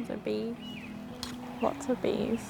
There's a bee. Lots of bees.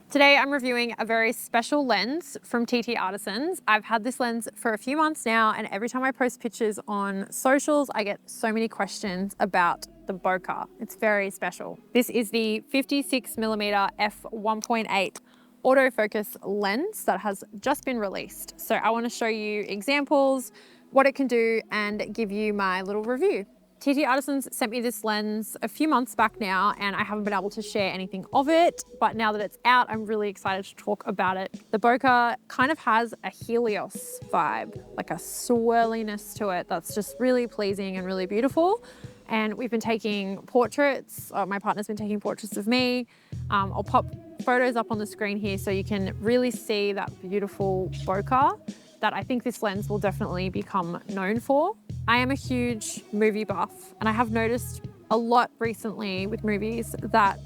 Today I'm reviewing a very special lens from TT Artisans. I've had this lens for a few months now, and every time I post pictures on socials, I get so many questions about the Bokeh. It's very special. This is the 56mm f1.8 autofocus lens that has just been released. So I want to show you examples, what it can do, and give you my little review. TT Artisans sent me this lens a few months back now, and I haven't been able to share anything of it, but now that it's out, I'm really excited to talk about it. The Bokeh kind of has a Helios vibe, like a swirliness to it that's just really pleasing and really beautiful. And we've been taking portraits, my partner's been taking portraits of me. I'll pop photos up on the screen here so you can really see that beautiful Bokeh that I think this lens will definitely become known for. I am a huge movie buff, and I have noticed a lot recently with movies that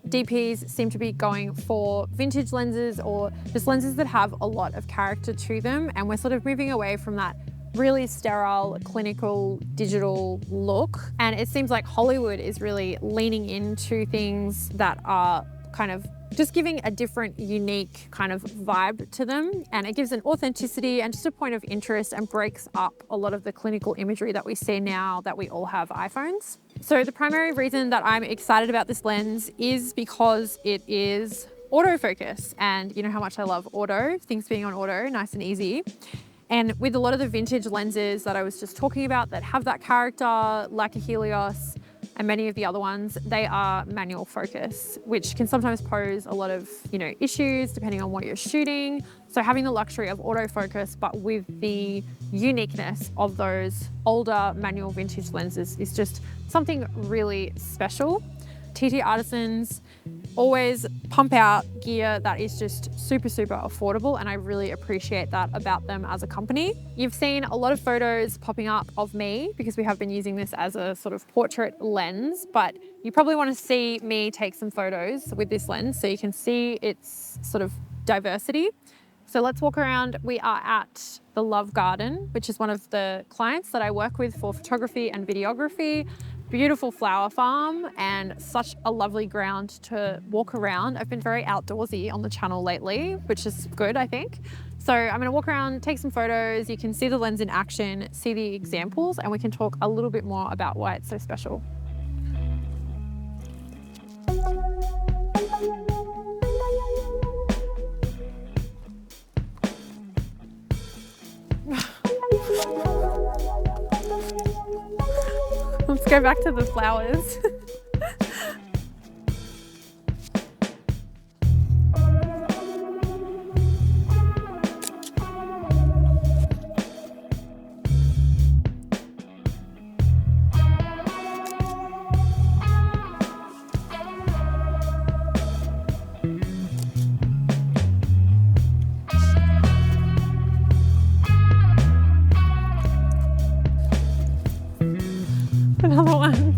DPs seem to be going for vintage lenses or just lenses that have a lot of character to them, and we're sort of moving away from that really sterile, clinical, digital look. And it seems like Hollywood is really leaning into things that are kind of just giving a different, unique kind of vibe to them. And it gives an authenticity and just a point of interest and breaks up a lot of the clinical imagery that we see now that we all have iPhones. So the primary reason that I'm excited about this lens is because it is autofocus. And you know how much I love auto, things being on auto, nice and easy. And with a lot of the vintage lenses that I was just talking about that have that character, like a Helios, and many of the other ones, they are manual focus, which can sometimes pose a lot of, issues depending on what you're shooting. So having the luxury of autofocus, but with the uniqueness of those older manual vintage lenses is just something really special. TT Artisans always pump out gear that is just super, super affordable, and I really appreciate that about them as a company. You've seen a lot of photos popping up of me because we have been using this as a sort of portrait lens, but you probably want to see me take some photos with this lens so you can see its sort of diversity. So let's walk around. We are at the Love Garden, which is one of the clients that I work with for photography and videography. Beautiful flower farm and such a lovely ground to walk around. I've been very outdoorsy on the channel lately, which is good, I think. So I'm gonna walk around, take some photos. You can see the lens in action, see the examples, and we can talk a little bit more about why it's so special. Let's go back to the flowers. Another one.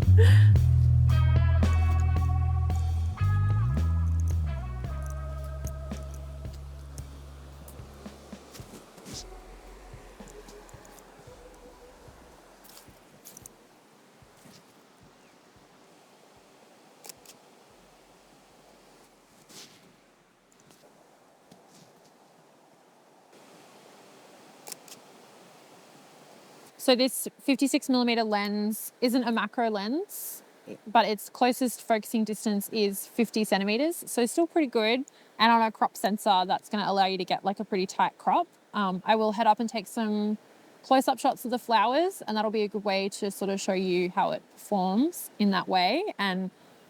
So this 56mm lens isn't a macro lens, but its closest focusing distance is 50 centimeters. So still pretty good. And on a crop sensor, that's gonna allow you to get like a pretty tight crop. I will head up and take some close-up shots of the flowers, and that'll be a good way to sort of show you how it performs in that way. And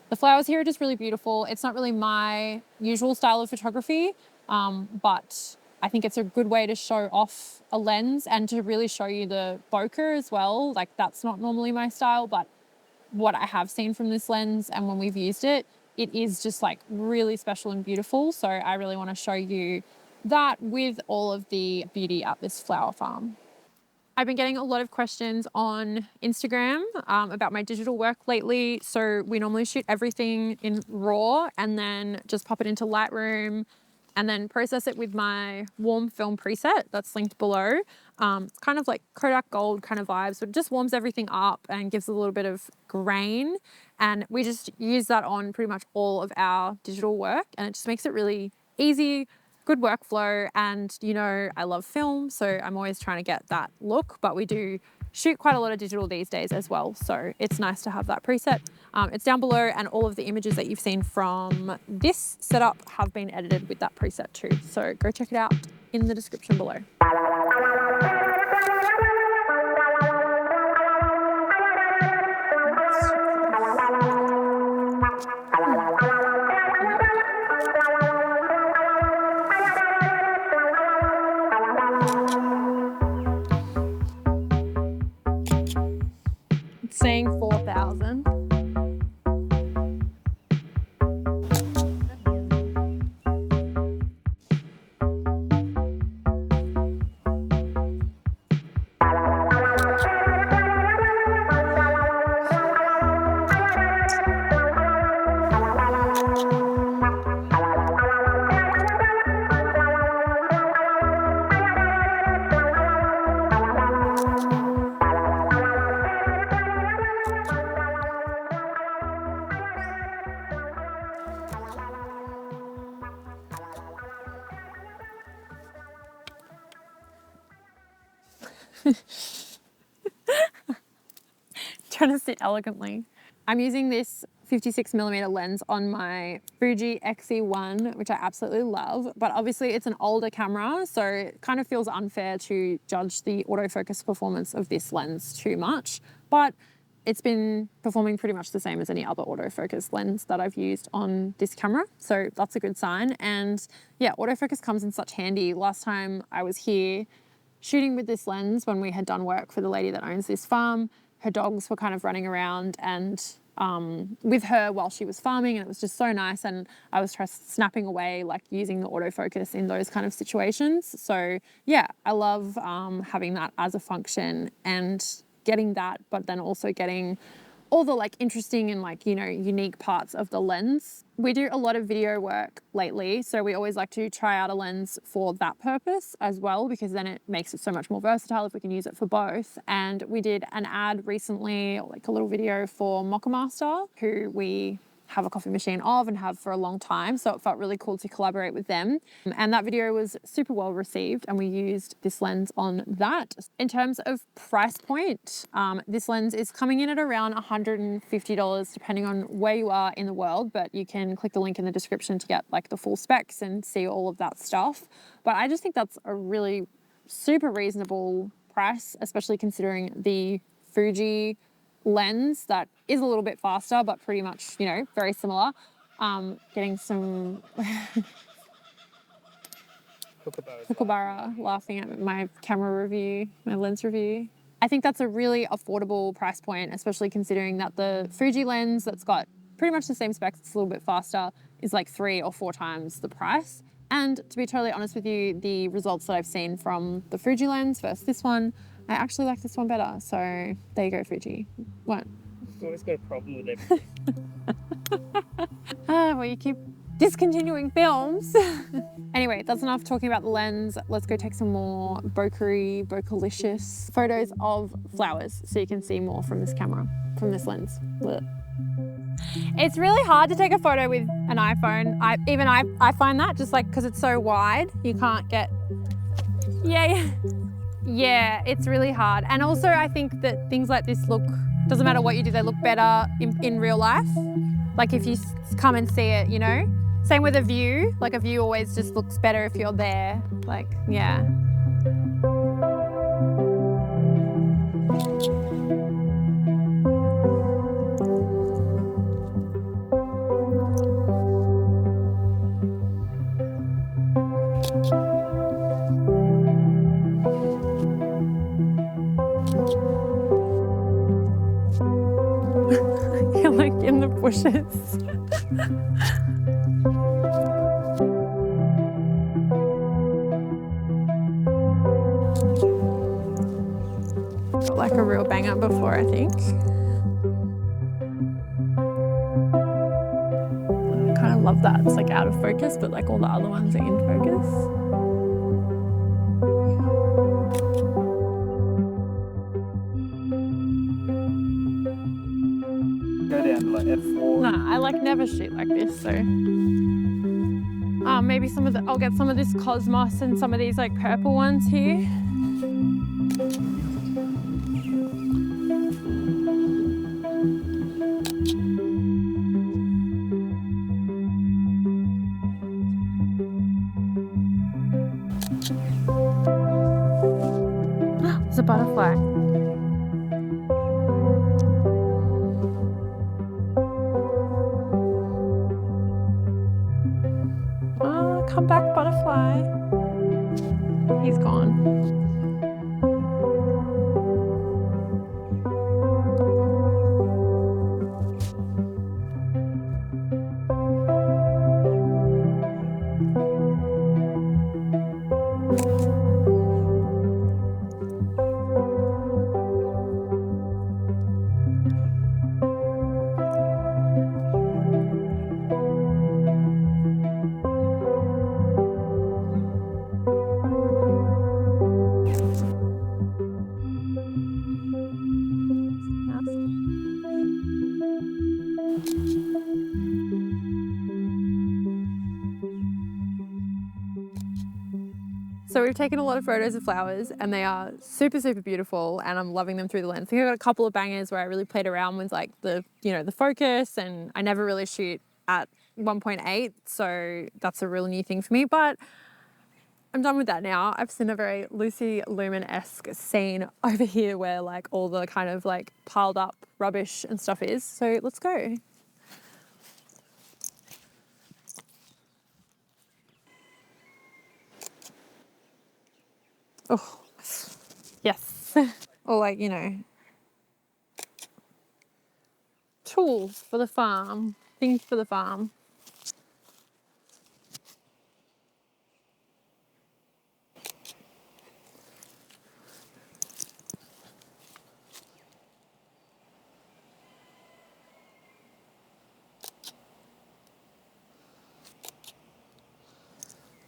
the flowers here are just really beautiful. It's not really my usual style of photography, but I think it's a good way to show off a lens and to really show you the bokeh as well. Like that's not normally my style, but what I have seen from this lens and when we've used it, it is just like really special and beautiful. So I really want to show you that with all of the beauty at this flower farm. I've been getting a lot of questions on Instagram about my digital work lately. So we normally shoot everything in RAW and then just pop it into Lightroom and then process it with my warm film preset that's linked below. It's kind of like Kodak Gold kind of vibes, but it just warms everything up and gives a little bit of grain. And we just use that on pretty much all of our digital work, and it just makes it really easy, good workflow. And you know, I love film, so I'm always trying to get that look, but we do shoot quite a lot of digital these days as well. So it's nice to have that preset. It's down below, and all of the images that you've seen from this setup have been edited with that preset too. So go check it out in the description below. It's saying 4,000. Trying to sit elegantly. I'm using this 56mm lens on my Fuji X-E1, which I absolutely love, but obviously it's an older camera, so it kind of feels unfair to judge the autofocus performance of this lens too much, but it's been performing pretty much the same as any other autofocus lens that I've used on this camera, so that's a good sign. And yeah, autofocus comes in such handy. Last time I was here shooting with this lens, when we had done work for the lady that owns this farm, her dogs were kind of running around and with her while she was farming, and it was just so nice. And I was snapping away, like using the autofocus in those kind of situations. So yeah, I love having that as a function and getting that, but then also getting all the like interesting and like, you know, unique parts of the lens. We do a lot of video work lately, so we always like to try out a lens for that purpose as well, because then it makes it so much more versatile if we can use it for both. And we did an ad recently, like a little video for Bokeh Master, who we have a coffee machine of and have for a long time, so it felt really cool to collaborate with them. And that video was super well received, and we used this lens on that. In terms of price point, this lens is coming in at around $150 depending on where you are in the world, but you can click the link in the description to get like the full specs and see all of that stuff. But I just think that's a really super reasonable price, especially considering the Fuji lens that is a little bit faster, but pretty much, you know, very similar. Getting some Kookaburra laughing at my camera review, my lens review. I think that's a really affordable price point, especially considering that the Fuji lens that's got pretty much the same specs, it's a little bit faster, is like 3 or 4 times the price. And to be totally honest with you, the results that I've seen from the Fuji lens versus this one, I actually like this one better. So there you go, Fuji. What? You always got a problem with everything. Well, you keep discontinuing films. Anyway, that's enough talking about the lens. Let's go take some more Bokelicious photos of flowers so you can see more from this camera, from this lens. Blech. It's really hard to take a photo with an iPhone. I find that, just like because it's so wide, you can't get, yeah, it's really hard. And also I think that things like this doesn't matter what you do, they look better in real life. Like if you come and see it, you know? Same with a view. Like a view always just looks better if you're there. Like, yeah. You're like in the bushes. Got like a real banger before, I think. I kind of love that. It's like out of focus, but like all the other ones are in focus. like F4. Nah, I like never shoot like this, so. Maybe some of the, I'll get some of this cosmos and some of these like purple ones here. There's a butterfly. Oh, come back, butterfly. He's gone. So we've taken a lot of photos of flowers and they are super, super beautiful and I'm loving them through the lens. I think I got a couple of bangers where I really played around with like the, the focus, and I never really shoot at 1.8. So that's a real new thing for me, but I'm done with that now. I've seen a very Lucy Lumen-esque scene over here where like all the kind of like piled up rubbish and stuff is. So let's go. Oh, yes. Or like, tools for the farm, things for the farm.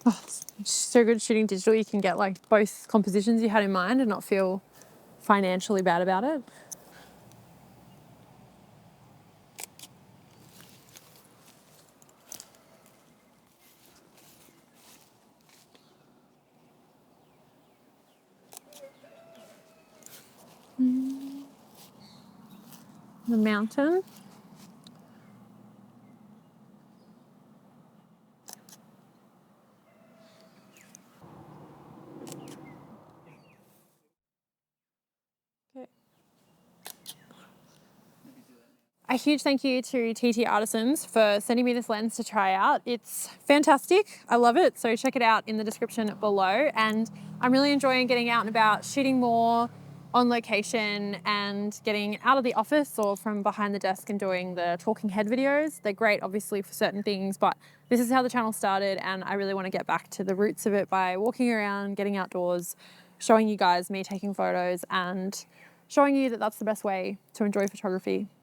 Oh, it's so good shooting digital. You can get like both compositions you had in mind and not feel financially bad about it. The mountain. Okay. A huge thank you to TT Artisans for sending me this lens to try out. It's fantastic. I love it. So check it out in the description below. And I'm really enjoying getting out and about, shooting more on location and getting out of the office or from behind the desk and doing the talking head videos. They're great, obviously, for certain things, but this is how the channel started. And I really want to get back to the roots of it by walking around, getting outdoors, showing you guys me taking photos and showing you that that's the best way to enjoy photography.